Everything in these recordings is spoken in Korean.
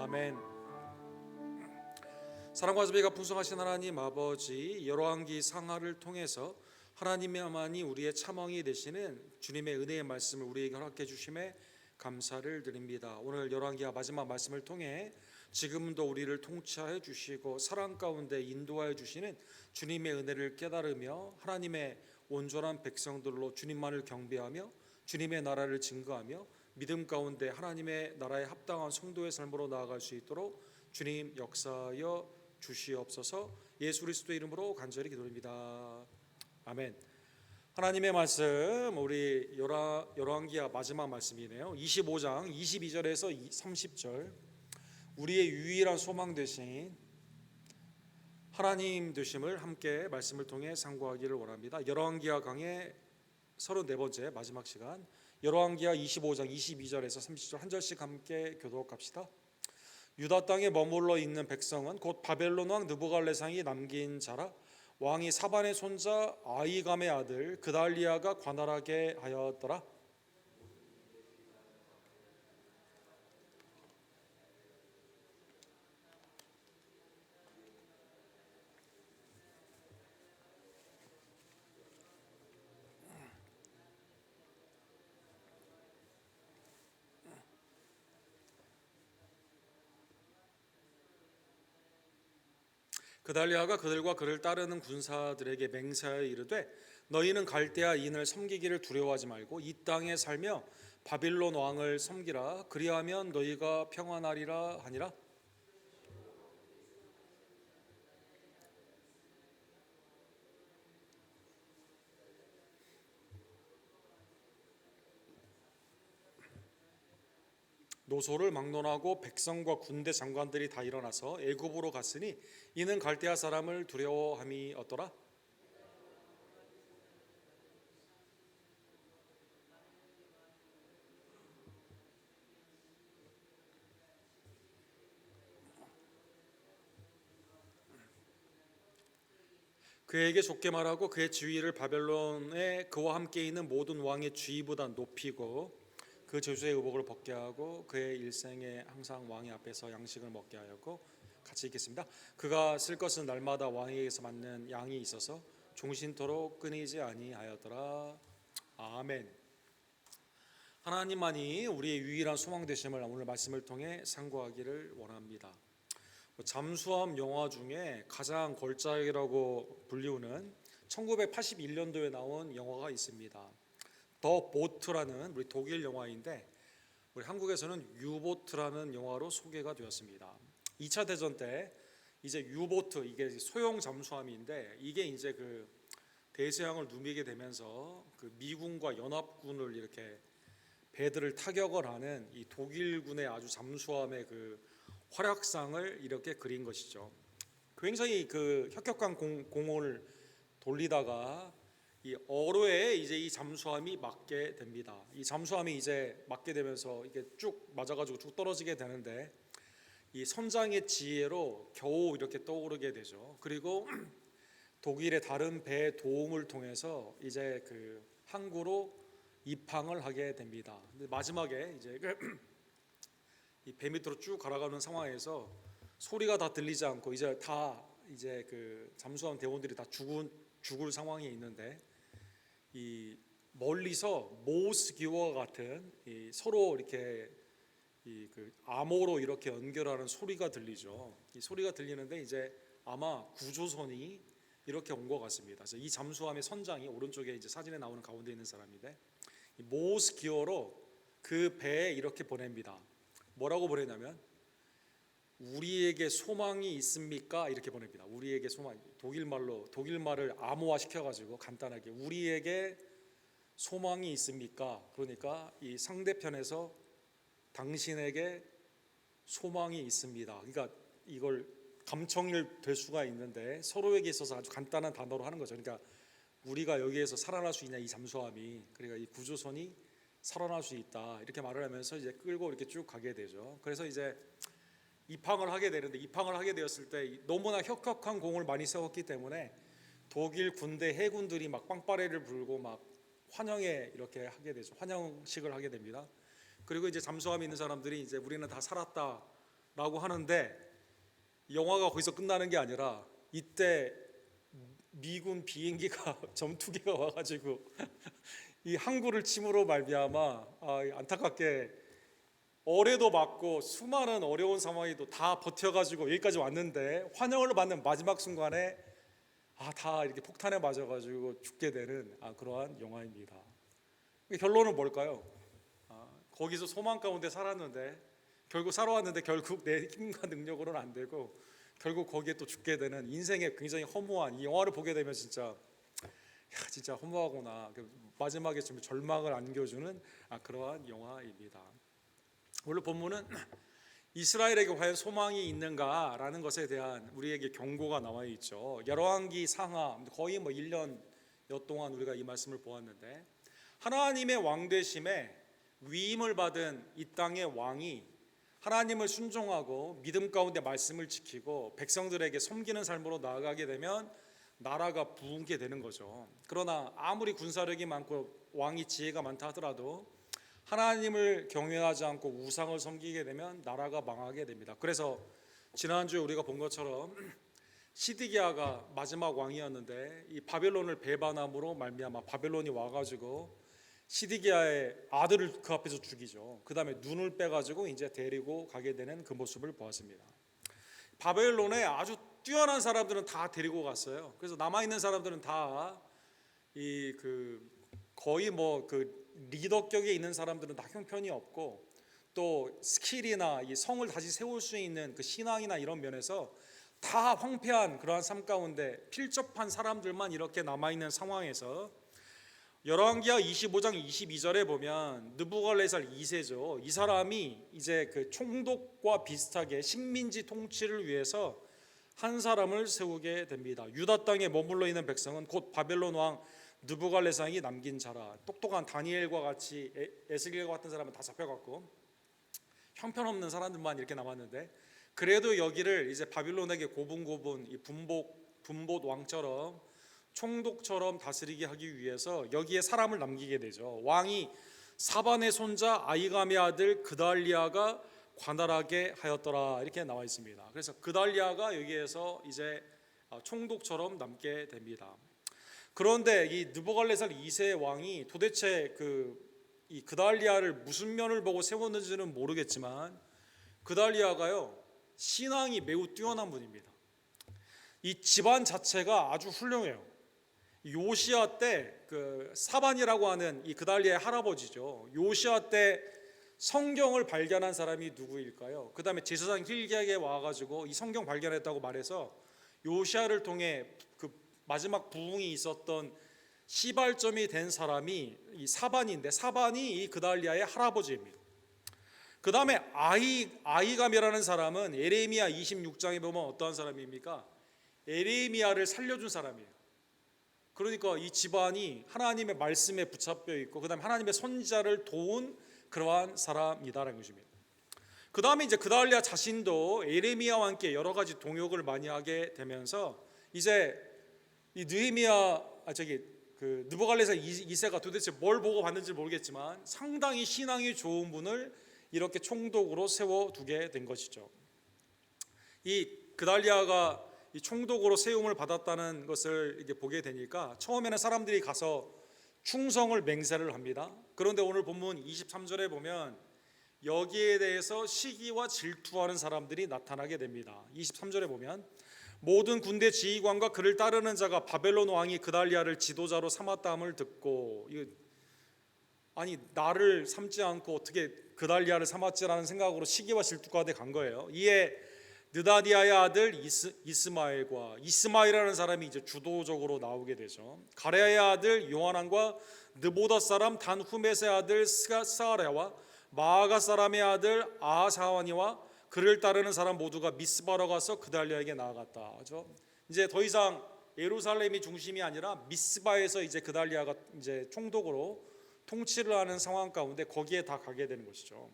아멘. 사랑과 자비가 풍성하신 하나님 아버지, 열왕기 상하를 통해서 하나님만이 우리의 차멍이 되시는 주님의 은혜의 말씀을 우리에게 허락해 주심에 감사를 드립니다. 오늘 열왕기와 마지막 말씀을 통해 지금도 우리를 통치하여 주시고 사랑 가운데 인도하여 주시는 주님의 은혜를 깨달으며 하나님의 온전한 백성들로 주님만을 경배하며 주님의 나라를 증거하며 믿음 가운데 하나님의 나라에 합당한 성도의 삶으로 나아갈 수 있도록 주님 역사하여 주시옵소서. 예수 그리스도의 이름으로 간절히 기도드립니다. 아멘. 하나님의 말씀 우리 열왕기하 마지막 말씀이네요. 25장 22절에서 30절 우리의 유일한 소망 되신 하나님 되심을 함께 말씀을 통해 상고하기를 원합니다. 열왕기하 강의 34번째 마지막 시간 열왕기하 25장 22절에서 30절 한 절씩 함께 교독합시다. 유다 땅에 머물러 있는 백성은 곧 바벨론 왕 느부갈네살이 남긴 자라. 왕이 사반의 손자 아히감의 아들 그달리아가 관할하게 하였더라. 그달리아가 그들과 그를 따르는 군사들에게 맹세하여 이르되 너희는 갈대아인을 섬기기를 두려워하지 말고 이 땅에 살며 바빌론 왕을 섬기라. 그리하면 너희가 평안하리라 하니라. 노소를 막론하고 백성과 군대 장관들이 다 일어나서 애굽으로 갔으니 이는 갈대아 사람을 두려워함이 어떠라. 그에게 좁게 말하고 그의 지위를 바벨론에 그와 함께 있는 모든 왕의 지위보다 높이고 그 저주의 의복을 벗게 하고 그의 일생에 항상 왕의 앞에서 양식을 먹게 하였고. 같이 읽겠습니다. 그가 쓸 것은 날마다 왕에게서 받는 양이 있어서 종신토록 끊이지 아니하였더라. 아멘. 하나님만이 우리의 유일한 소망 되심을 오늘 말씀을 통해 상고하기를 원합니다. 잠수함 영화 중에 가장 걸작이라고 불리우는 1981년도에 나온 영화가 있습니다. 더 보트라는 우리 독일 영화인데 우리 한국에서는 유보트라는 영화로 소개가 되었습니다. 2차 대전 때 이제 유보트, 이게 소형 잠수함인데 이게 이제 그 대서양을 누비게 되면서 그 미군과 연합군을 이렇게 배들을 타격을 하는 이 독일군의 아주 잠수함의 그 활약상을 이렇게 그린 것이죠. 굉장히 그 혁혁한 공을 돌리다가 이 어로에 이제 이 잠수함이 맞게 됩니다. 이 잠수함이 이제 맞게 되면서 이게 쭉 맞아가지고 쭉 떨어지게 되는데 이 선장의 지혜로 겨우 이렇게 떠오르게 되죠. 그리고 독일의 다른 배 도움을 통해서 이제 그 항구로 입항을 하게 됩니다. 근데 마지막에 이제 이 배 밑으로 쭉 갈아가는 상황에서 소리가 다 들리지 않고 이제 그 잠수함 대원들이 다 죽을 상황이 있는데 이 멀리서 모스기와 같은 이 서로 이렇게 이 그 암호로 이렇게 연결하는 소리가 들리죠. 이 소리가 들리는데 이제 아마 구조선이 이렇게 온 것 같습니다. 그래서 이 잠수함의 선장이 오른쪽에 이제 사진에 나오는 가운데 있는 사람인데 이 모스기어로 그 배에 이렇게 보냅니다. 뭐라고 보내냐면 우리에게 소망이 있습니까? 이렇게 보냅니다. 우리에게 소망. 독일말을 암호화 시켜가지고 간단하게 우리에게 소망이 있습니까? 그러니까 이 상대편에서 당신에게 소망이 있습니다. 그러니까 이걸 감청일 될 수가 있는데 서로에게 있어서 아주 간단한 단어로 하는 거죠. 그러니까 우리가 여기에서 살아날 수 있냐 이 잠수함이. 그러니까 이 구조선이 살아날 수 있다 이렇게 말을 하면서 이제 끌고 이렇게 쭉 가게 되죠. 그래서 이제 입항을 하게 되는데 입항을 하게 되었을 때 너무나 혁혁한 공을 많이 세웠기 때문에 독일 군대 해군들이 막 빵빠레를 불고 막 환영에 이렇게 하게 되죠. 환영식을 하게 됩니다. 그리고 이제 잠수함에 있는 사람들이 이제 우리는 다 살았다 라고 하는데 영화가 거기서 끝나는 게 아니라 이때 미군 비행기가 전투기가 와가지고 이 항구를 침으로 말미암아 안타깝게 어뢰도 맞고 수많은 어려운 상황에도 다 버텨가지고 여기까지 왔는데 환영을 받는 마지막 순간에 다 이렇게 폭탄에 맞아가지고 죽게 되는 그러한 영화입니다. 결론은 뭘까요? 거기서 소망 가운데 살았는데 결국 살아왔는데 결국 내 힘과 능력으로는 안 되고 결국 거기에 또 죽게 되는 인생의 굉장히 허무한 이 영화를 보게 되면 진짜 허무하구나. 마지막에 좀 절망을 안겨주는 그러한 영화입니다. 오늘 본문은 이스라엘에게 과연 소망이 있는가라는 것에 대한 우리에게 경고가 나와 있죠. 열왕기 상하 거의 1년여 동안 우리가 이 말씀을 보았는데 하나님의 왕 되심에 위임을 받은 이 땅의 왕이 하나님을 순종하고 믿음 가운데 말씀을 지키고 백성들에게 섬기는 삶으로 나아가게 되면 나라가 부흥게 되는 거죠. 그러나 아무리 군사력이 많고 왕이 지혜가 많다 하더라도 하나님을 경외하지 않고 우상을 섬기게 되면 나라가 망하게 됩니다. 그래서 지난주에 우리가 본 것처럼 시드기야가 마지막 왕이었는데 이 바벨론을 배반함으로 말미암아 바벨론이 와가지고 시드기야의 아들을 그 앞에서 죽이죠. 그 다음에 눈을 빼가지고 이제 데리고 가게 되는 그 모습을 보았습니다. 바벨론에 아주 뛰어난 사람들은 다 데리고 갔어요. 그래서 남아 있는 사람들은 다 거의 리더격에 있는 사람들은 다 형편이 없고 또 스킬이나 이 성을 다시 세울 수 있는 그 신앙이나 이런 면에서 다 황폐한 그러한 삶 가운데 필접한 사람들만 이렇게 남아 있는 상황에서 열왕기하 25장 22절에 보면 느부갓네살 2세죠. 이 사람이 이제 그 총독과 비슷하게 식민지 통치를 위해서 한 사람을 세우게 됩니다. 유다 땅에 머물러 있는 백성은 곧 바벨론 왕 느부갓네살이 남긴 자라. 똑똑한 다니엘과 같이 에스겔과 같은 사람은 다 잡혀갔고 형편없는 사람들만 이렇게 남았는데 그래도 여기를 이제 바빌론에게 고분고분 이 분봇 왕처럼 총독처럼 다스리게 하기 위해서 여기에 사람을 남기게 되죠. 왕이 사반의 손자 아히감의 아들 그달리아가 관할하게 하였더라 이렇게 나와 있습니다. 그래서 그달리아가 여기에서 이제 총독처럼 남게 됩니다. 그런데 이 느부갓네살 2세 왕이 도대체 이 그달리아를 무슨 면을 보고 세웠는지는 모르겠지만 그달리아가요 신앙이 매우 뛰어난 분입니다. 이 집안 자체가 아주 훌륭해요. 요시야 때 사반이라고 하는 이 그달리아의 할아버지죠. 요시야 때 성경을 발견한 사람이 누구일까요? 그 다음에 제사장 hilkiah에게 와가지고 이 성경 발견했다고 말해서 요시야를 통해 그 마지막 부흥이 있었던 시발점이 된 사람이 이 사반인데 사반이 이 그달리아의 할아버지입니다. 그 다음에 아히감이라는 사람은 에레미야 26장에 보면 어떠한 사람입니까? 에레미야를 살려준 사람이에요. 그러니까 이 집안이 하나님의 말씀에 붙잡혀 있고 그 다음에 하나님의 선지자를 도운 그러한 사람이다라는 것입니다. 그 다음에 이제 그달리아 자신도 에레미야와 함께 여러 가지 동역을 많이 하게 되면서 이제 이 느부갓네살 2세가 도대체 뭘 보고 봤는지 모르겠지만 상당히 신앙이 좋은 분을 이렇게 총독으로 세워두게 된 것이죠. 이 그달리아가 이 총독으로 세움을 받았다는 것을 이제 보게 되니까 처음에는 사람들이 가서 충성을 맹세를 합니다. 그런데 오늘 본문 23절에 보면 여기에 대해서 시기와 질투하는 사람들이 나타나게 됩니다. 23절에 보면 모든 군대 지휘관과 그를 따르는 자가 바벨론 왕이 그달리아를 지도자로 삼았다함을 듣고 나를 삼지 않고 어떻게 그달리아를 삼았지라는 생각으로 시기와 질투 가운데 간 거예요. 이에 느다디아의 아들 이스마엘과 이스마엘이라는 사람이 이제 주도적으로 나오게 되죠. 가레아의 아들 요하난과 느보다 사람 단후메스의 아들 스가랴와 마아가 사람의 아들 아하사와니와 그를 따르는 사람 모두가 미스바로 가서 그달리아에게 나아갔다. 그렇죠? 이제 더 이상 예루살렘이 중심이 아니라 미스바에서 이제 그달리아가 이제 총독으로 통치를 하는 상황 가운데 거기에 다 가게 되는 것이죠.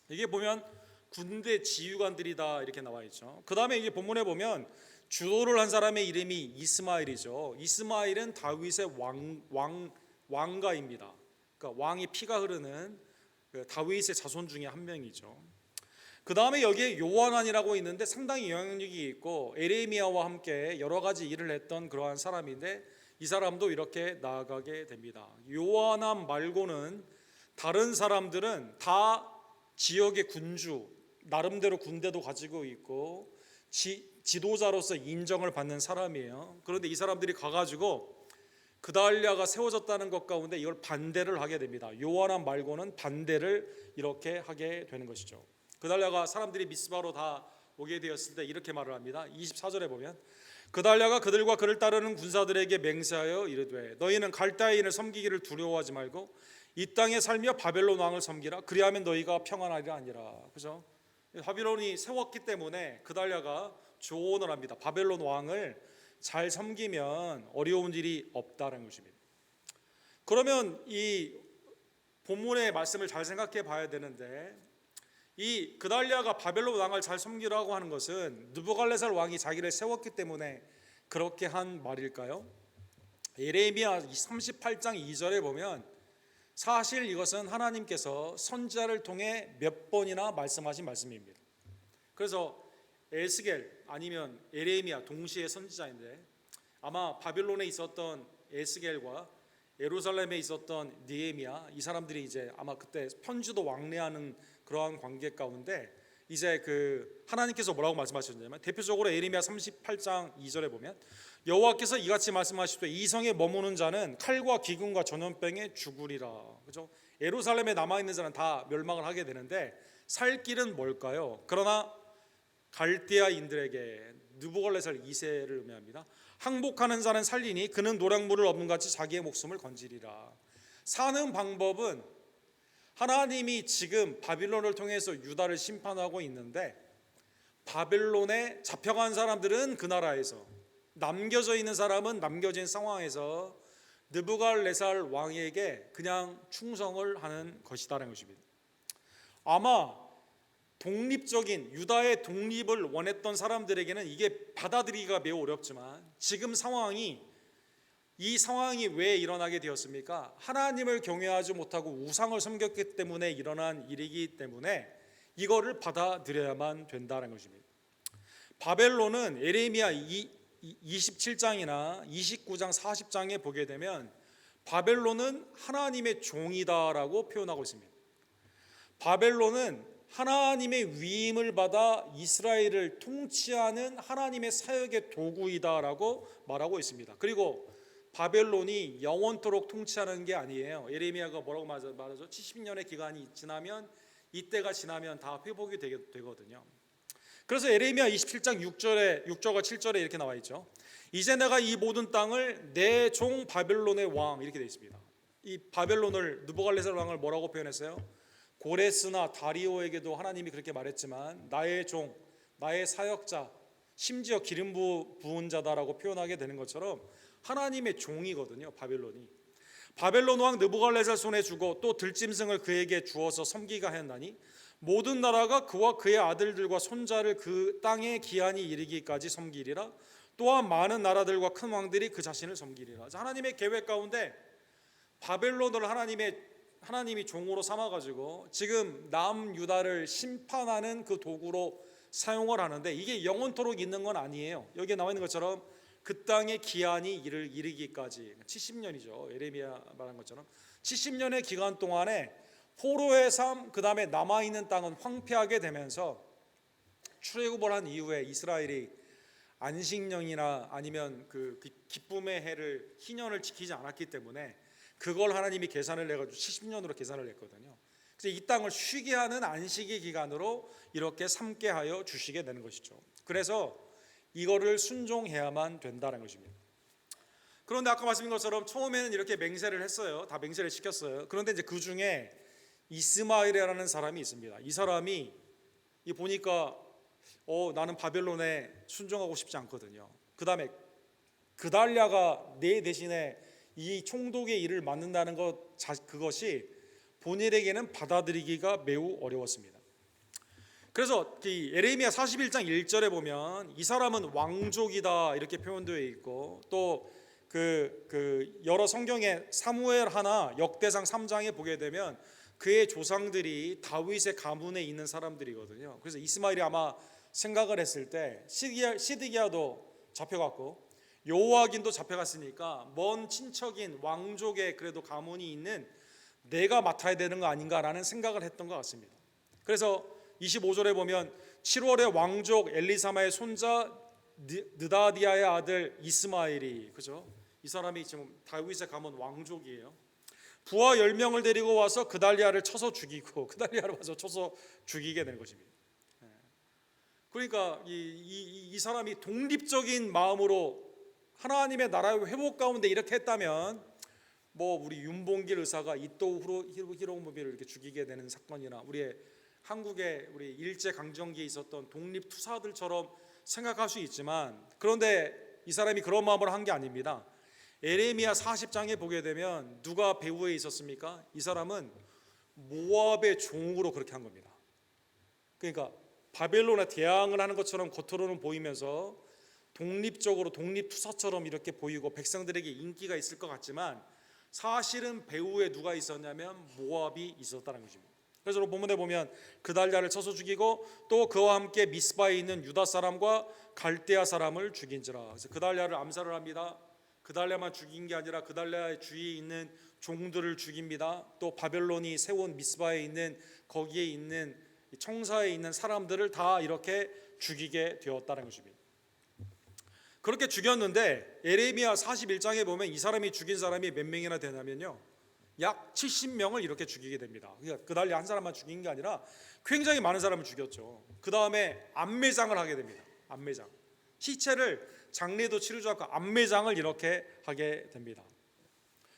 이게 보면 군대 지휘관들이다 이렇게 나와 있죠. 그 다음에 이게 본문에 보면 주도를 한 사람의 이름이 이스마엘이죠. 이스마엘은 다윗의 왕가입니다. 그러니까 왕이 피가 흐르는 다윗의 자손 중에 한 명이죠. 그 다음에 여기에 요한안이라고 있는데 상당히 영향력이 있고 에레미야와 함께 여러 가지 일을 했던 그러한 사람인데 이 사람도 이렇게 나아가게 됩니다. 요한안 말고는 다른 사람들은 다 지역의 군주, 나름대로 군대도 가지고 있고 지도자로서 인정을 받는 사람이에요. 그런데 이 사람들이 가가지고 그달랴가 세워졌다는 것 가운데 이걸 반대를 하게 됩니다. 요한안 말고는 반대를 이렇게 하게 되는 것이죠. 그달랴가 사람들이 미스바로 다 오게 되었을 때 이렇게 말을 합니다. 24절에 보면 그달랴가 그들과 그를 따르는 군사들에게 맹세하여 이르되 너희는 갈대아인을 섬기기를 두려워하지 말고 이 땅에 살며 바벨론 왕을 섬기라. 그리하면 너희가 평안하리라 아니라. 그죠? 바빌론이 세웠기 때문에 그달랴가 조언을 합니다. 바벨론 왕을 잘 섬기면 어려운 일이 없다는 것입니다. 그러면 이 본문의 말씀을 잘 생각해 봐야 되는데 이 그달랴가 바벨론 왕을 잘 섬기라고 하는 것은 느부갈네살 왕이 자기를 세웠기 때문에 그렇게 한 말일까요? 예레미야 38장 2절에 보면 사실 이것은 하나님께서 선지자를 통해 몇 번이나 말씀하신 말씀입니다. 그래서 에스겔 아니면 예레미야 동시에 선지자인데 아마 바빌론에 있었던 에스겔과 예루살렘에 있었던 느헤미야 이 사람들이 이제 아마 그때 편지도 왕래하는 그러한 관계 가운데 이제 그 하나님께서 뭐라고 말씀하셨냐면 대표적으로 예레미야 38장 2절에 보면 여호와께서 이같이 말씀하시되 이 성에 머무는 자는 칼과 기근과 전염병에 죽으리라. 그죠? 예루살렘에 남아 있는 자는 다 멸망을 하게 되는데 살 길은 뭘까요? 그러나 갈대아인들에게 느부갈네살 2세를 의미합니다. 항복하는 자는 살리니 그는 노량물을 얻는 같이 자기의 목숨을 건지리라. 사는 방법은 하나님이 지금 바빌론을 통해서 유다를 심판하고 있는데 바벨론에 잡혀간 사람들은 그 나라에서 남겨져 있는 사람은 남겨진 상황에서 느부갈네살 왕에게 그냥 충성을 하는 것이다라는 것입니다. 아마 독립적인 유다의 독립을 원했던 사람들에게는 이게 받아들이기가 매우 어렵지만 지금 이 상황이 왜 일어나게 되었습니까? 하나님을 경외하지 못하고 우상을 섬겼기 때문에 일어난 일이기 때문에 이거를 받아들여야만 된다는 것입니다. 바벨론은 예레미야 27장이나 29장 40장에 보게 되면 바벨론은 하나님의 종이다라고 표현하고 있습니다. 바벨론은 하나님의 위임을 받아 이스라엘을 통치하는 하나님의 사역의 도구이다라고 말하고 있습니다. 그리고 바벨론이 영원토록 통치하는 게 아니에요. 예레미야가 뭐라고 말하죠? 70년의 기간이 지나면 이때가 지나면 다 회복이 되거든요. 그래서 예레미야 27장 6절과 7절에 이렇게 나와 있죠. 이제 내가 이 모든 땅을 내 종 바벨론의 왕 이렇게 되어 있습니다. 이 바벨론을 느부갈네살 왕을 뭐라고 표현했어요? 고레스나 다리오에게도 하나님이 그렇게 말했지만 나의 종, 나의 사역자, 심지어 기름 부은 자다라고 표현하게 되는 것처럼 하나님의 종이거든요. 바벨론이. 바벨론 왕 느부갈네살 손에 주고 또 들짐승을 그에게 주어서 섬기게 하였나니 모든 나라가 그와 그의 아들들과 손자를 그 땅의 기한이 이르기까지 섬기리라. 또한 많은 나라들과 큰 왕들이 그 자신을 섬기리라. 하나님의 계획 가운데 바벨론을 하나님이 종으로 삼아가지고 지금 남유다를 심판하는 그 도구로 사용을 하는데 이게 영원토록 있는 건 아니에요. 여기에 나와 있는 것처럼 그 땅의 기한이 이르기까지 70년이죠. 예레미야 말한 것처럼 70년의 기간 동안에 포로의 삶, 그 다음에 남아있는 땅은 황폐하게 되면서 출애굽을 한 이후에 이스라엘이 안식년이나 아니면 그 기쁨의 해를 희년을 지키지 않았기 때문에 그걸 하나님이 계산을 해가지고 70년으로 계산을 했거든요. 그래서 이 땅을 쉬게 하는 안식의 기간으로 이렇게 삼게 하여 주시게 되는 것이죠. 그래서 이거를 순종해야만 된다는 것입니다. 그런데 아까 말씀드린 것처럼 처음에는 이렇게 맹세를 했어요. 다 맹세를 시켰어요. 그런데 이제 그 중에 이스마엘이라는 사람이 있습니다. 이 사람이 보니까 나는 바벨론에 순종하고 싶지 않거든요. 그 다음에 그달랴가 내 대신에 이 총독의 일을 맡는다는 그것이 본인에게는 받아들이기가 매우 어려웠습니다. 그래서 예레미야 41장 1절에 보면 이 사람은 왕족이다 이렇게 표현되어 있고 또 여러 성경의 사무엘 하나 역대상 3장에 보게 되면 그의 조상들이 다윗의 가문에 있는 사람들이거든요. 그래서 이스마엘이 아마 생각을 했을 때 시드기야도 잡혀갔고 여호와긴도 잡혀갔으니까 먼 친척인 왕족의 그래도 가문이 있는 내가 맡아야 되는 거 아닌가라는 생각을 했던 것 같습니다. 그래서 25절에 보면 7월에 왕족 엘리사마의 손자 느다디아의 아들 이스마엘이, 그죠? 이 사람이 지금 다윗의 가문 왕족이에요. 부하 10명을 데리고 와서 그달리아를 쳐서 죽이고 그달리아를 와서 쳐서 죽이게 되는 것입니다. 그러니까 이 사람이 독립적인 마음으로 하나님의 나라의 회복 가운데 이렇게 했다면 뭐 우리 윤봉길 의사가 이토 히로부미를 이렇게 죽이게 되는 사건이나 우리의 한국의 우리 일제 강점기에 있었던 독립 투사들처럼 생각할 수 있지만, 그런데 이 사람이 그런 마음으로 한 게 아닙니다. 에레미야 40장에 보게 되면 누가 배후에 있었습니까? 이 사람은 모압의 종으로 그렇게 한 겁니다. 그러니까 바벨론에 대항을 하는 것처럼 겉으로는 보이면서 독립적으로 독립투사처럼 이렇게 보이고 백성들에게 인기가 있을 것 같지만 사실은 배후에 누가 있었냐면 모압이 있었다는 것입니다. 그래서 본문에 보면 그달리아를 쳐서 죽이고 또 그와 함께 미스바에 있는 유다 사람과 갈대아 사람을 죽인지라. 그래서 그달리아를 암살을 합니다. 그달리아만 죽인 게 아니라 그달리아의 주위에 있는 종들을 죽입니다. 또 바벨론이 세운 미스바에 있는 거기에 있는 청사에 있는 사람들을 다 이렇게 죽이게 되었다는 것입니다. 그렇게 죽였는데 에레미야 41장에 보면 이 사람이 죽인 사람이 몇 명이나 되냐면요, 약 70명을 이렇게 죽이게 됩니다. 그러니까 그달리아 한 사람만 죽인 게 아니라 굉장히 많은 사람을 죽였죠. 그 다음에 암매장을 하게 됩니다. 암매장, 시체를 장례도 치르지 않고 암매장을 이렇게 하게 됩니다.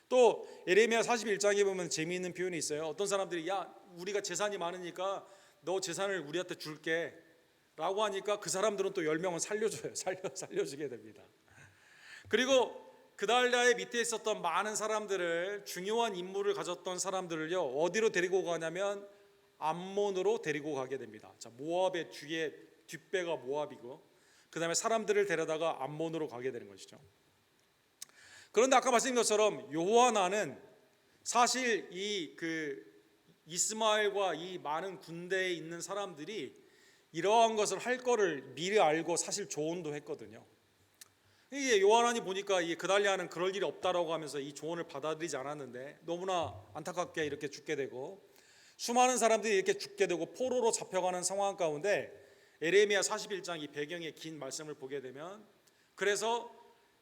또 에레미야 41장에 보면 재미있는 표현이 있어요. 어떤 사람들이 야 우리가 재산이 많으니까 너 재산을 우리한테 줄게 라고 하니까 그 사람들은 또 10명은 살려줘요. 살려주게 됩니다. 그리고 그달리아의 밑에 있었던 많은 사람들을, 중요한 임무를 가졌던 사람들을요, 어디로 데리고 가냐면 암몬으로 데리고 가게 됩니다. 자, 모압의 뒤에 뒷배가 모압이고 그 다음에 사람들을 데려다가 암몬으로 가게 되는 것이죠. 그런데 아까 말씀드린 것처럼 요하나는 사실 이스마엘과 이 많은 군대에 있는 사람들이 이러한 것을 할 거를 미리 알고 사실 조언도 했거든요. 이게 요하나니 보니까 이 그달리아는 그럴 일이 없다라고 하면서 이 조언을 받아들이지 않았는데 너무나 안타깝게 이렇게 죽게 되고 수많은 사람들이 이렇게 죽게 되고 포로로 잡혀가는 상황 가운데 에레미야 41장 이 배경의 긴 말씀을 보게 되면, 그래서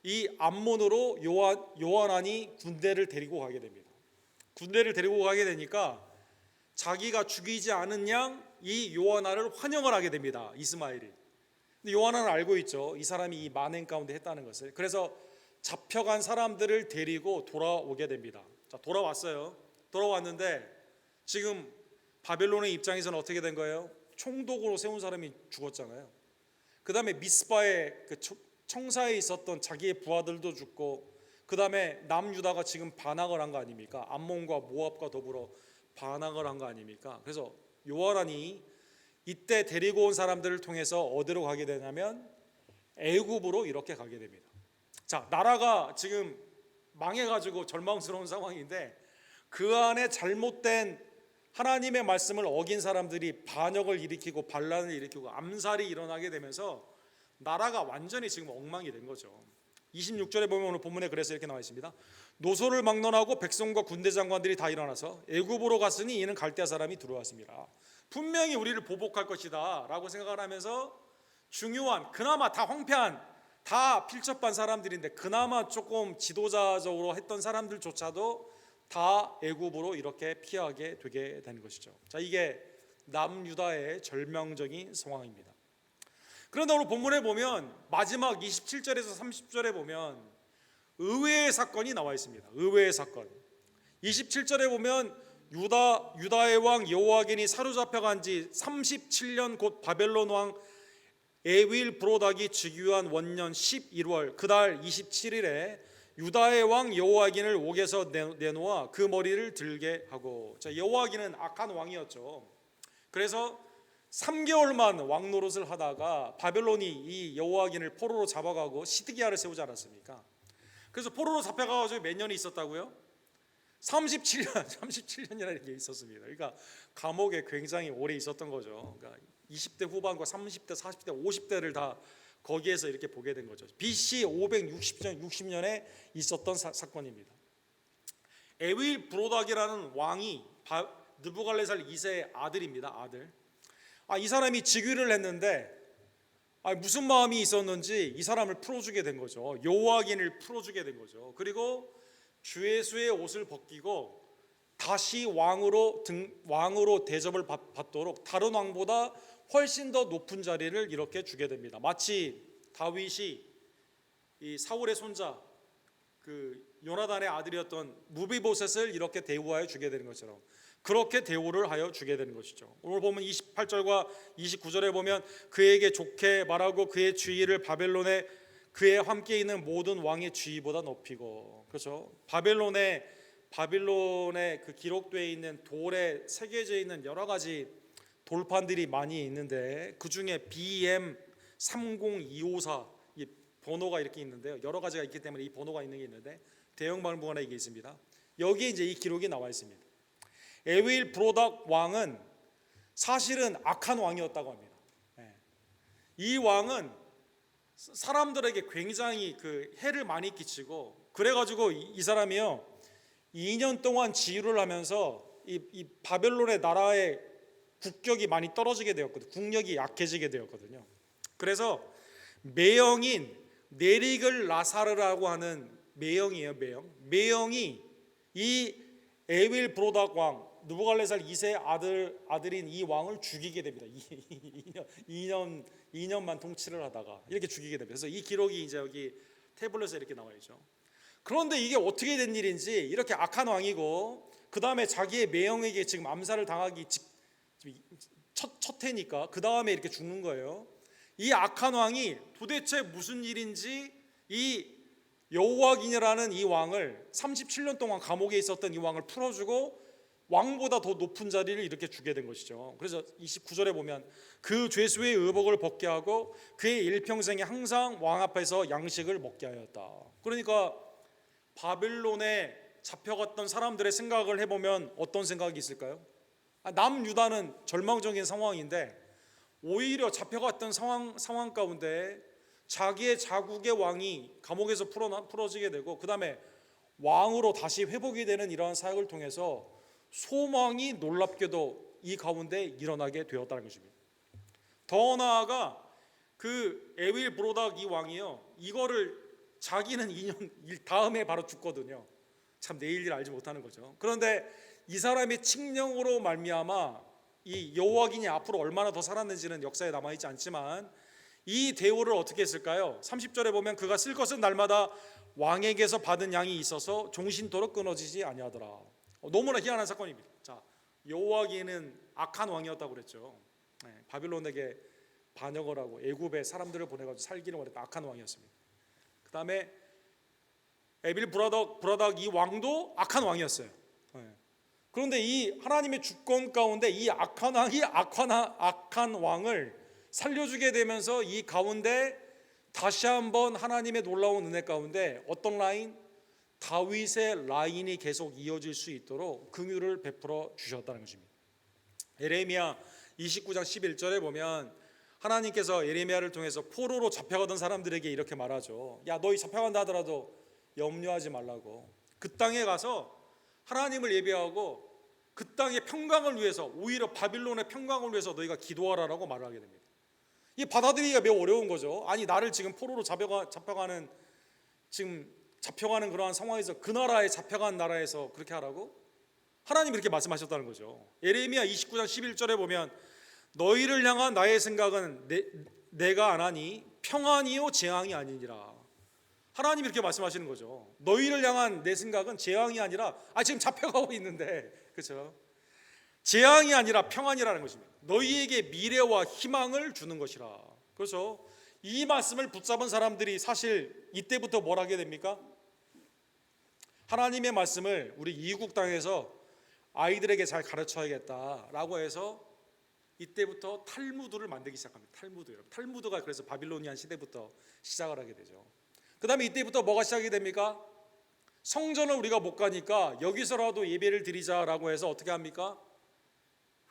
이 암몬으로 요하나니 군대를 데리고 가게 됩니다. 군대를 데리고 가게 되니까 자기가 죽이지 않은 양 이 요하나를 환영을 하게 됩니다. 이스마엘이. 근데 요하나는 알고 있죠. 이 사람이 이 만행 가운데 했다는 것을. 그래서 잡혀간 사람들을 데리고 돌아오게 됩니다. 자, 돌아왔어요. 돌아왔는데 지금 바벨론의 입장에서는 어떻게 된 거예요? 총독으로 세운 사람이 죽었잖아요. 그 다음에 미스바의 그 청사에 있었던 자기의 부하들도 죽고, 그 다음에 남유다가 지금 반항을 한 거 아닙니까? 암몬과 모압과 더불어 반항을 한 거 아닙니까? 그래서 요하나니 이때 데리고 온 사람들을 통해서 어디로 가게 되냐면 애굽으로 이렇게 가게 됩니다. 자, 나라가 지금 망해가지고 절망스러운 상황인데 그 안에 잘못된 하나님의 말씀을 어긴 사람들이 반역을 일으키고 반란을 일으키고 암살이 일어나게 되면서 나라가 완전히 지금 엉망이 된 거죠. 26절에 보면 오늘 본문에 그래서 이렇게 나와 있습니다. 노소를 막론하고 백성과 군대 장관들이 다 일어나서 애굽으로 갔으니 이는 갈대아 사람이 들어왔습니다. 분명히 우리를 보복할 것이다 라고 생각을 하면서 중요한, 그나마 다 황폐한, 다 필첩한 사람들인데 그나마 조금 지도자적으로 했던 사람들조차도 다 애굽으로 이렇게 피하게 되게 되는 것이죠. 자, 이게 남유다의 절망적인 상황입니다. 그런데 오늘 본문에 보면 마지막 27절에서 30절에 보면 의외의 사건이 나와 있습니다. 의외의 사건. 27절에 보면 유다의 왕 여호와긴이 사로잡혀간 지 37년 곧 바벨론 왕 에윌 브로닥이 즉위한 원년 11월 그달 27일에 유다의 왕 여호와긴을 옥에서 내놓아 그 머리를 들게 하고. 자, 여호와긴은 악한 왕이었죠. 그래서 3개월만 왕 노릇을 하다가 바벨론이 이 여호와긴을 포로로 잡아가고 시드기야를 세우지 않았습니까? 그래서 포로로 잡혀가지고 몇 년이 있었다고요? 37년이라는 게 있었습니다. 그러니까 감옥에 굉장히 오래 있었던 거죠. 그러니까 20대 후반과 30대, 40대, 50대를 다 거기에서 이렇게 보게 된 거죠. BC 560년에 있었던 사건입니다. 에윌 브로닥이라는 왕이 느부갈네살 2세의 아들입니다. 아들. 이 사람이 즉위를 했는데 무슨 마음이 있었는지 이 사람을 풀어주게 된 거죠. 요아긴을 풀어주게 된 거죠. 그리고 주 예수의 옷을 벗기고 다시 왕으로 대접을 받도록 다른 왕보다 훨씬 더 높은 자리를 이렇게 주게 됩니다. 마치 다윗이 이 사울의 손자 그 요나단의 아들이었던 무비보셋을 이렇게 대우하여 주게 되는 것처럼 그렇게 대우를 하여 주게 되는 것이죠. 오늘 보면 28절과 29절에 보면 그에게 좋게 말하고 그의 주의를 바벨론에 그에 함께 있는 모든 왕의 주의보다 높이고, 그렇죠? 바빌론에 그 기록되어 있는 돌에 새겨져 있는 여러 가지 돌판들이 많이 있는데 그 중에 BM30254 이 번호가 이렇게 있는데요. 여러 가지가 있기 때문에 이 번호가 있는 게 있는데 대형 방문관에 이게 있습니다. 여기에 이제 이 기록이 나와 있습니다. 에윌 브로닥 왕은 사실은 악한 왕이었다고 합니다. 이 왕은 사람들에게 굉장히 그 해를 많이 끼치고 그래가지고 이 사람이요 2년 동안 지휘를 하면서 이 바벨론의 나라의 국격이 많이 떨어지게 되었거든요. 국력이 약해지게 되었거든요. 그래서 매형인 네리글 라사르라고 하는 매형이에요. 매형이 이 에윌 브로닥 왕 느부갈네살 2세의 아들인 이 왕을 죽이게 됩니다. 2년만 통치를 하다가 이렇게 죽이게 됩니다. 그래서 이 기록이 이제 여기 태블릿에 이렇게 나와 있죠. 그런데 이게 어떻게 된 일인지 이렇게 악한 왕이고 그 다음에 자기의 매형에게 지금 암살을 당하기 첫 해니까 그 다음에 이렇게 죽는 거예요. 이 악한 왕이 도대체 무슨 일인지 이 여호와긴이라는 이 왕을 37년 동안 감옥에 있었던 이 왕을 풀어주고 왕보다 더 높은 자리를 이렇게 주게 된 것이죠. 그래서 29절에 보면 그 죄수의 의복을 벗게 하고 그의 일평생에 항상 왕 앞에서 양식을 먹게 하였다. 그러니까 바빌론에 잡혀갔던 사람들의 생각을 해보면 어떤 생각이 있을까요? 남유다는 절망적인 상황인데 오히려 잡혀갔던 상황 가운데 자기의 자국의 왕이 감옥에서 풀어지게 되고 그 다음에 왕으로 다시 회복이 되는 이러한 사역을 통해서 소망이 놀랍게도 이 가운데 일어나게 되었다는 것입니다. 더 나아가 그 에윌 브로닥 이 왕이요 이거를 자기는 2년 다음에 바로 죽거든요. 참 내일 일 알지 못하는 거죠. 그런데 이 사람의 칙령으로 말미암아 이 여호와긴이 앞으로 얼마나 더 살았는지는 역사에 남아있지 않지만 이 대우를 어떻게 했을까요? 30절에 보면 그가 쓸 것은 날마다 왕에게서 받은 양이 있어서 종신토록 끊어지지 아니하더라. 너무나 희한한 사건입니다. 자, 여호와긴은 악한 왕이었다고 그랬죠. 바빌론에게 반역을 하고 애굽에 사람들을 보내가지고 살기를 원했던 악한 왕이었습니다. 그 다음에 에빌 브라닥 이 왕도 악한 왕이었어요. 그런데 이 하나님의 주권 가운데 이 악한 왕이 악한 왕을 살려주게 되면서 이 가운데 다시 한번 하나님의 놀라운 은혜 가운데 어떤 라인? 다윗의 라인이 계속 이어질 수 있도록 긍휼을 베풀어 주셨다는 것입니다. 예레미야 29장 11절에 보면 하나님께서 예레미야를 통해서 포로로 잡혀가던 사람들에게 이렇게 말하죠. 야, 너희 잡혀간다 하더라도 염려하지 말라고. 그 땅에 가서 하나님을 예배하고 그 땅의 평강을 위해서 오히려 바빌론의 평강을 위해서 너희가 기도하라라고 말을 하게 됩니다. 이 받아들이기가 매우 어려운 거죠. 아니 나를 지금 포로로 잡혀가는 그러한 상황에서 그 나라에 잡혀간 나라에서 그렇게 하라고? 하나님이 그렇게 말씀하셨다는 거죠. 예레미야 29장 11절에 보면 너희를 향한 나의 생각은 내가 안 하니 평안이요 재앙이 아니니라. 하나님이 이렇게 말씀하시는 거죠. 너희를 향한 내 생각은 재앙이 아니라 지금 잡혀가고 있는데 그렇죠? 재앙이 아니라 평안이라는 것입니다. 너희에게 미래와 희망을 주는 것이라. 그래서 이 말씀을 붙잡은 사람들이 사실 이때부터 뭘 하게 됩니까? 하나님의 말씀을 우리 이국 땅에서 아이들에게 잘 가르쳐야겠다라고 해서 이때부터 탈무드를 만들기 시작합니다. 탈무드가 그래서 바빌로니안 시대부터 시작을 하게 되죠. 그 다음에 이때부터 뭐가 시작이 됩니까? 성전을 우리가 못 가니까 여기서라도 예배를 드리자라고 해서 어떻게 합니까?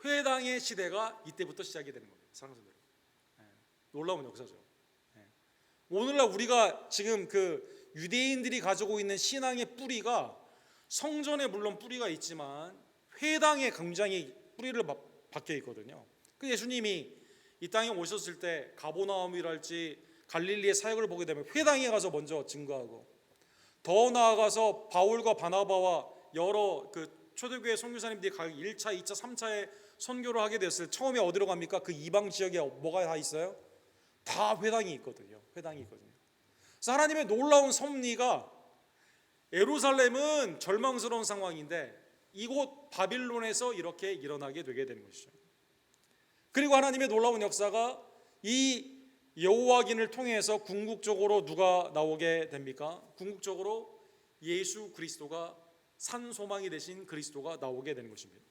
회당의 시대가 이때부터 시작이 되는 겁니다. 사랑하는 여러분, 놀라운 역사죠. 오늘날 우리가 지금 그 유대인들이 가지고 있는 신앙의 뿌리가 성전에 물론 뿌리가 있지만 회당에 굉장히 뿌리를 박혀 있거든요. 그 예수님이 이 땅에 오셨을 때 가보나움이랄지 갈릴리의 사역을 보게 되면 회당에 가서 먼저 증거하고, 더 나아가서 바울과 바나바와 여러 그 초대교회 선교사님들이 1차, 2차, 3차에 선교를 하게 됐을 때 처음에 어디로 갑니까? 그 이방 지역에 뭐가 다 있어요? 다 회당이 있거든요. 회당이 있거든요. 그래서 하나님의 놀라운 섭리가, 예루살렘은 절망스러운 상황인데 이곳 바빌론에서 이렇게 일어나게 되게 되는 것이죠. 그리고 하나님의 놀라운 역사가 이 여호와긴을 통해서 궁극적으로 누가 나오게 됩니까? 궁극적으로 예수 그리스도가 산 소망이 되신 그리스도가 나오게 되는 것입니다.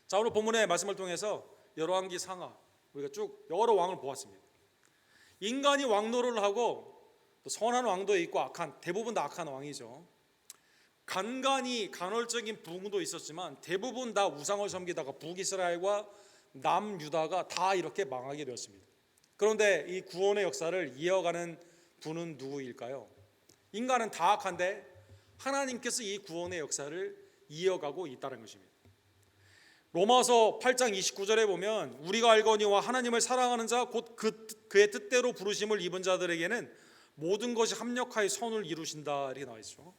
자, 오늘 본문의 말씀을 통해서 열왕기 상하 우리가 쭉 여러 왕을 보았습니다. 인간이 왕노를 하고 또 선한 왕도 있고 악한, 대부분 다 악한 왕이죠. 간간히 간헐적인 부흥도 있었지만 대부분 다 우상을 섬기다가 북이스라엘과 남유다가 다 이렇게 망하게 되었습니다. 그런데 이 구원의 역사를 이어가는 분은 누구일까요? 인간은 다 악한데 하나님께서 이 구원의 역사를 이어가고 있다는 것입니다. 로마서 8장 29절에 보면 우리가 알거니와 하나님을 사랑하는 자 곧 그의 뜻대로 부르심을 입은 자들에게는 모든 것이 합력하여 선을 이루신다 이렇게 나와 있죠.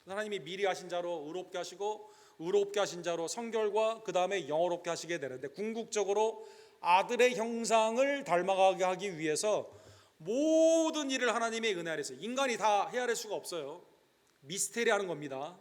하나님이 미리 하신 자로 의롭게 하시고 의롭게 하신 자로 성결과 그 다음에 영어롭게 하시게 되는데, 궁극적으로 아들의 형상을 닮아가게 하기 위해서 모든 일을 하나님의 은혜 아래서, 인간이 다 헤아릴 수가 없어요. 미스테리하는 겁니다.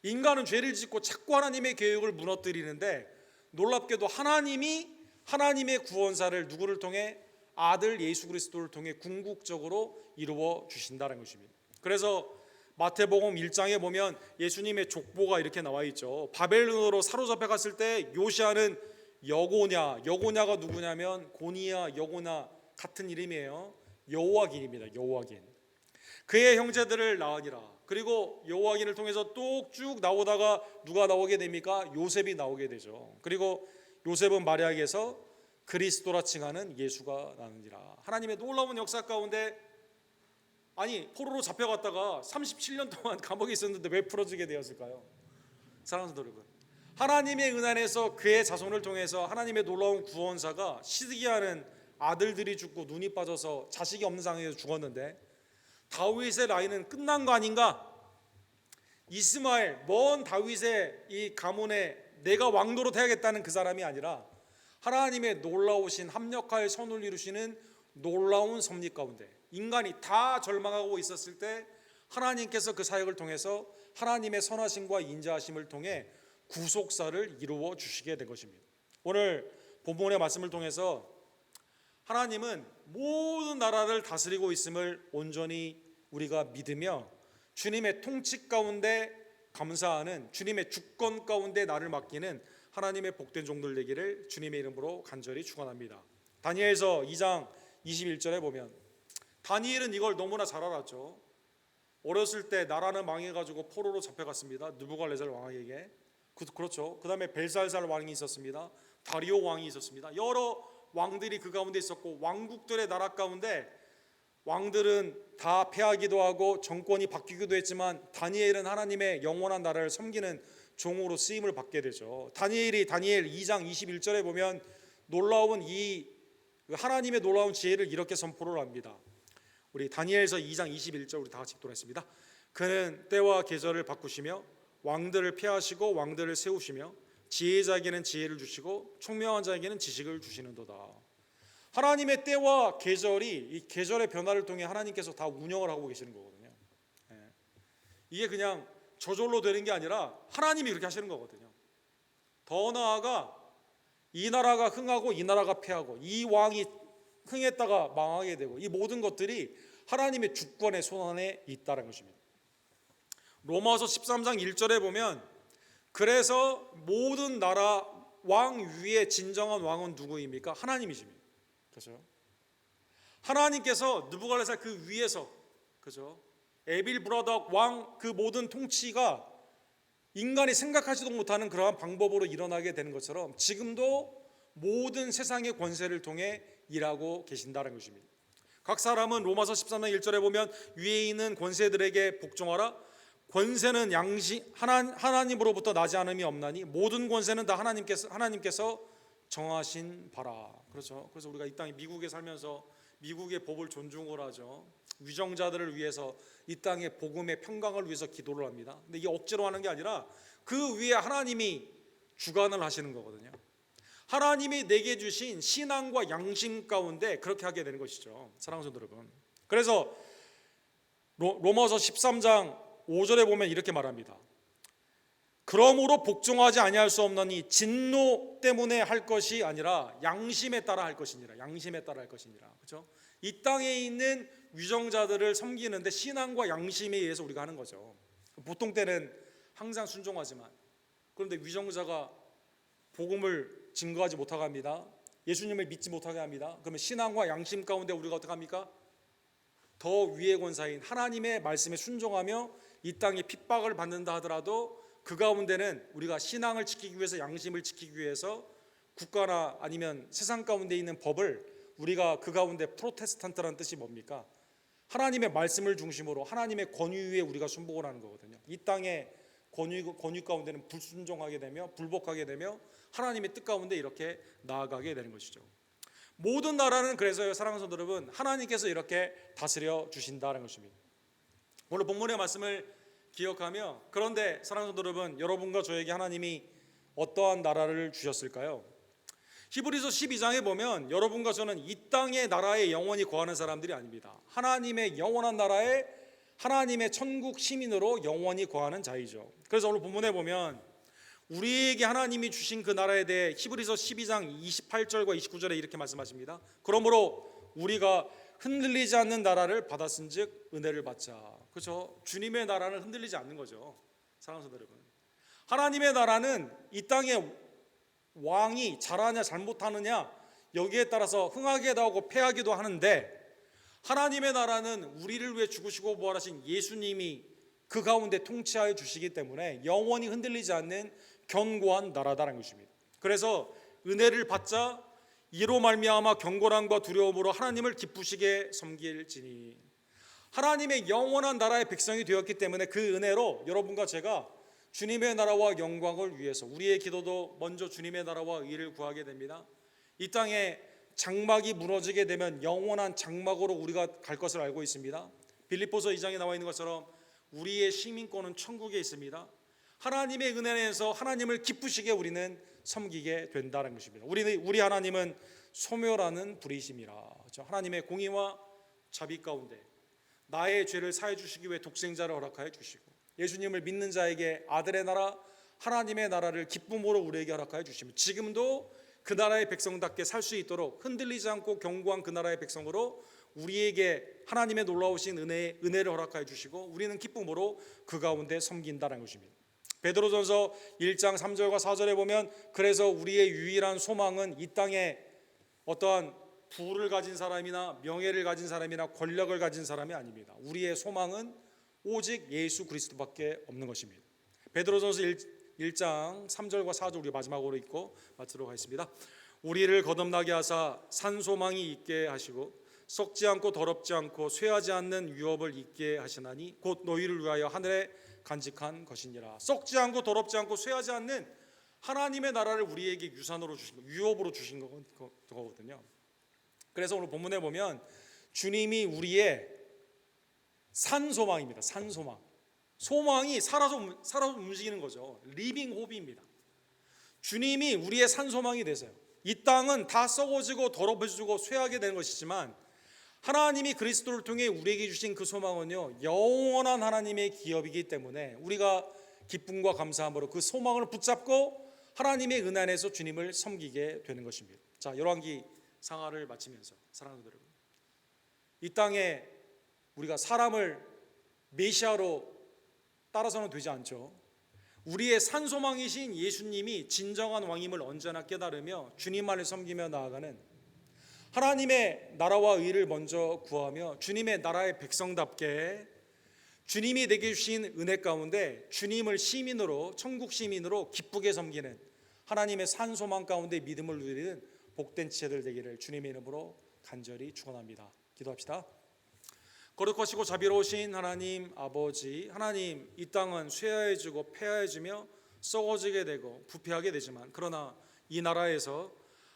인간은 죄를 짓고 자꾸 하나님의 계획을 무너뜨리는데, 놀랍게도 하나님이 하나님의 구원사를 누구를 통해? 아들 예수 그리스도를 통해 궁극적으로 이루어 주신다는 것입니다. 그래서 마태복음 1장에 보면 예수님의 족보가 이렇게 나와 있죠. 바벨론으로 사로잡혀 갔을 때 요시아는 여고냐가 누구냐면 고니야, 여고나 같은 이름이에요. 여호와긴입니다. 여호와긴. 그의 형제들을 낳으니라. 그리고 여호와긴을 통해서 또 쭉 나오다가 누가 나오게 됩니까? 요셉이 나오게 되죠. 그리고 요셉은 마리아에게서 그리스도라 칭하는 예수가 나느니라. 하나님의 놀라운 역사 가운데, 아니 포로로 잡혀갔다가 37년 동안 감옥에 있었는데 왜 풀어지게 되었을까요? 사랑하는 여러분, 하나님의 은혜에서 그의 자손을 통해서 하나님의 놀라운 구원사가 시드기야는 아들들이 죽고 눈이 빠져서 자식이 없는 상황에서 죽었는데, 다윗의 라인은 끝난 거 아닌가? 이스마엘, 먼 다윗의 이 가문에 내가 왕노릇 해야겠다는 그 사람이 아니라 하나님의 놀라우신 합력하여 선을 이루시는 놀라운 섭리 가운데 인간이 다 절망하고 있었을 때 하나님께서 그 사역을 통해서 하나님의 선하심과 인자하심을 통해 구속사를 이루어 주시게 된 것입니다. 오늘 본문의 말씀을 통해서 하나님은 모든 나라를 다스리고 있음을 온전히 우리가 믿으며 주님의 통치 가운데 감사하는, 주님의 주권 가운데 나를 맡기는 하나님의 복된 종들 되기를 주님의 이름으로 간절히 축원합니다. 다니엘서 2장 21절에 보면, 다니엘은 이걸 너무나 잘 알았죠. 어렸을 때 나라는 망해가지고 포로로 잡혀갔습니다. 느부갓네살 왕에게. 그렇죠. 그 다음에 벨살살 왕이 있었습니다. 다리오 왕이 있었습니다. 여러 왕들이 그 가운데 있었고, 왕국들의 나라 가운데 왕들은 다 패하기도 하고 정권이 바뀌기도 했지만 다니엘은 하나님의 영원한 나라를 섬기는 종으로 쓰임을 받게 되죠. 다니엘 2장 21절에 보면 놀라운 이 하나님의 놀라운 지혜를 이렇게 선포를 합니다. 우리 다니엘서 2장 21절 우리 다 같이 읽도록하겠습니다. 그는 때와 계절을 바꾸시며 왕들을 폐하시고 왕들을 세우시며 지혜자에게는 지혜를 주시고 총명한 자에게는 지식을 주시는도다. 하나님의 때와 계절이, 이 계절의 변화를 통해 하나님께서 다 운영을 하고 계시는 거거든요. 이게 그냥 저절로 되는 게 아니라 하나님이 그렇게 하시는 거거든요. 더 나아가 이 나라가 흥하고 이 나라가 패하고, 이 왕이 흥했다가 망하게 되고, 이 모든 것들이 하나님의 주권의 손 안에 있다는 것입니다. 로마서 13장 1절에 보면, 그래서 모든 나라 왕 위에 진정한 왕은 누구입니까? 하나님이십니다. 그렇죠? 하나님께서 느부갓네살 그 위에서, 그렇죠? 에빌 브라닥 왕 그 모든 통치가 인간이 생각하지도 못하는 그러한 방법으로 일어나게 되는 것처럼 지금도 모든 세상의 권세를 통해 일하고 계신다는 것입니다. 각 사람은 로마서 13장 1절에 보면 위에 있는 권세들에게 복종하라. 권세는 하나님으로부터 나지 않음이 없나니 모든 권세는 다 하나님께서 정하신 바라. 그렇죠. 그래서 우리가 이 땅에 미국에 살면서 미국의 법을 존중을 하죠. 위정자들을 위해서 이 땅의 복음의 평강을 위해서 기도를 합니다. 근데 이게 억지로 하는 게 아니라 그 위에 하나님이 주관을 하시는 거거든요. 하나님이 내게 주신 신앙과 양심 가운데 그렇게 하게 되는 것이죠. 사랑하는 성도 여러분. 그래서 로마서 13장 5절에 보면 이렇게 말합니다. 그러므로 복종하지 아니할 수 없나니 진노 때문에 할 것이 아니라 양심에 따라 할 것이니라. 양심에 따라 할 것이니라. 그렇죠? 이 땅에 있는 위정자들을 섬기는데 신앙과 양심에 의해서 우리가 하는 거죠. 보통 때는 항상 순종하지만 그런데 위정자가 복음을 증거하지 못하게 합니다. 예수님을 믿지 못하게 합니다. 그러면 신앙과 양심 가운데 우리가 어떻게 합니까? 더 위의 권사인 하나님의 말씀에 순종하며 이 땅에 핍박을 받는다 하더라도 그 가운데는 우리가 신앙을 지키기 위해서 양심을 지키기 위해서 국가나 아니면 세상 가운데 있는 법을 우리가 그 가운데 프로테스탄트라는 뜻이 뭡니까? 하나님의 말씀을 중심으로 하나님의 권위 위에 우리가 순복을 하는 거거든요. 이 땅의 권위 가운데는 불순종하게 되며 불복하게 되며 하나님의 뜻 가운데 이렇게 나아가게 되는 것이죠. 모든 나라는 그래서요, 사랑하는 성도 여러분, 하나님께서 이렇게 다스려 주신다는 것입니다. 오늘 본문의 말씀을 기억하며 그런데 사랑하는 성도 여러분, 여러분과 저에게 하나님이 어떠한 나라를 주셨을까요? 히브리서 12장에 보면 여러분과 저는 이 땅의 나라에 영원히 거하는 사람들이 아닙니다. 하나님의 영원한 나라에 하나님의 천국 시민으로 영원히 거하는 자이죠. 그래서 오늘 본문에 보면 우리에게 하나님이 주신 그 나라에 대해 히브리서 12장 28절과 29절에 이렇게 말씀하십니다. 그러므로 우리가 흔들리지 않는 나라를 받았은즉 은혜를 받자. 그렇죠? 주님의 나라는 흔들리지 않는 거죠. 사랑하는 성도 여러분, 하나님의 나라는 이 땅에 왕이 잘하냐 잘못하느냐 여기에 따라서 흥하기도 하고 패하기도 하는데 하나님의 나라는 우리를 위해 죽으시고 부활하신 예수님이 그 가운데 통치하여 주시기 때문에 영원히 흔들리지 않는 견고한 나라다라는 것입니다. 그래서 은혜를 받자 이로 말미암아 경건함과 두려움으로 하나님을 기쁘시게 섬길지니, 하나님의 영원한 나라의 백성이 되었기 때문에 그 은혜로 여러분과 제가 주님의 나라와 영광을 위해서 우리의 기도도 먼저 주님의 나라와 의를 구하게 됩니다. 이 땅에 장막이 무너지게 되면 영원한 장막으로 우리가 갈 것을 알고 있습니다. 빌립보서 2장에 나와 있는 것처럼 우리의 시민권은 천국에 있습니다. 하나님의 은혜 안에서 하나님을 기쁘시게 우리는 섬기게 된다는 것입니다. 우리 하나님은 소멸하는 불이심이라. 그렇죠? 하나님의 공의와 자비 가운데 나의 죄를 사해 주시기 위해 독생자를 허락하여 주시고 예수님을 믿는 자에게 아들의 나라 하나님의 나라를 기쁨으로 우리에게 허락하여 주시며 지금도 그 나라의 백성답게 살 수 있도록 흔들리지 않고 견고한 그 나라의 백성으로 우리에게 하나님의 놀라우신 은혜를 허락하여 주시고 우리는 기쁨으로 그 가운데 섬긴다는 것입니다. 베드로전서 1장 3절과 4절에 보면 그래서 우리의 유일한 소망은 이 땅에 어떠한 부를 가진 사람이나 명예를 가진 사람이나 권력을 가진 사람이 아닙니다. 우리의 소망은 오직 예수 그리스도밖에 없는 것입니다. 베드로전서 1장 3절과 4절 우리 마지막으로 읽고 마치도록 하겠습니다. 우리를 거듭나게 하사 산 소망이 있게 하시고 썩지 않고 더럽지 않고 쇠하지 않는 유업을 있게 하시나니 곧 너희를 위하여 하늘에 간직한 것이니라. 썩지 않고 더럽지 않고 쇠하지 않는 하나님의 나라를 우리에게 유산으로 주신 거, 유업으로 주신 거거든요. 그래서 오늘 본문에 보면 주님이 우리의 산 소망입니다. 산 소망. 소망이 살아서 움직이는 거죠. 리빙 호비입니다. 주님이 우리의 산 소망이 되세요. 이 땅은 다 썩어지고 더러워지고 쇠하게 되는 것이지만 하나님이 그리스도를 통해 우리에게 주신 그 소망은요, 영원한 하나님의 기업이기 때문에 우리가 기쁨과 감사함으로 그 소망을 붙잡고 하나님의 은혜 안에서 주님을 섬기게 되는 것입니다. 자, 열왕기 상하를 마치면서 사랑하는 여러분, 이 땅에 우리가 사람을 메시아로 따라서는 되지 않죠. 우리의 산소망이신 예수님이 진정한 왕임을 언제나 깨달으며 주님만을 섬기며 나아가는 하나님의 나라와 의를 먼저 구하며 주님의 나라의 백성답게 주님이 내게 주신 은혜 가운데 주님을 시민으로, 천국 시민으로 기쁘게 섬기는, 하나님의 산 소망 가운데 믿음을 누리는 복된 지체들 되기를 주님의 이름으로 간절히 축원합니다. 기도합시다. 거룩하시고 자비로우신 하나님 아버지, 하나님, 이 땅은 쇠하여지고 폐하여지며 썩어지게 되고 부패하게 되지만, 그러나 이 나라에서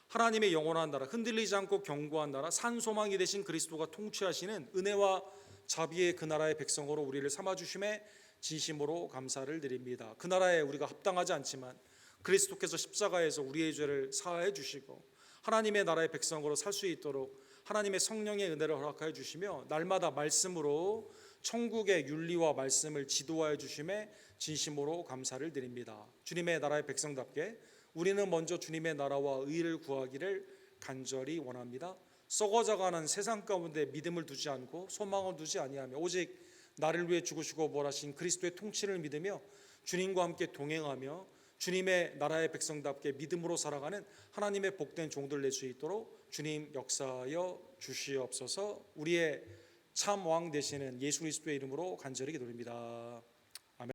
하나님의 영원한 나라, 흔들리지 않고 견고한 나라, 산 소망이 되신 그리스도가 통치하시는 은혜와 자비의 그 나라의 백성으로 우리를 삼아주심에 진심으로 감사를 드립니다. 그 나라에 우리가 합당하지 않지만 그리스도께서 십자가에서 우리의 죄를 사하여 주시고 하나님의 나라의 백성으로 살 수 있도록 하나님의 성령의 은혜를 허락하여 주시며 날마다 말씀으로 천국의 윤리와 말씀을 지도하여 주심에 진심으로 감사를 드립니다. 주님의 나라의 백성답게 우리는 먼저 주님의 나라와 의를 구하기를 간절히 원합니다. 썩어져가는 세상 가운데 믿음을 두지 않고 소망을 두지 아니하며 오직 나를 위해 죽으시고 부활하신 그리스도의 통치를 믿으며 주님과 함께 동행하며 주님의 나라의 백성답게 믿음으로 살아가는 하나님의 복된 종들 될 수 있도록 주님 역사하여 주시옵소서. 우리의 참 왕 되시는 예수 그리스도의 이름으로 간절히 기도드립니다.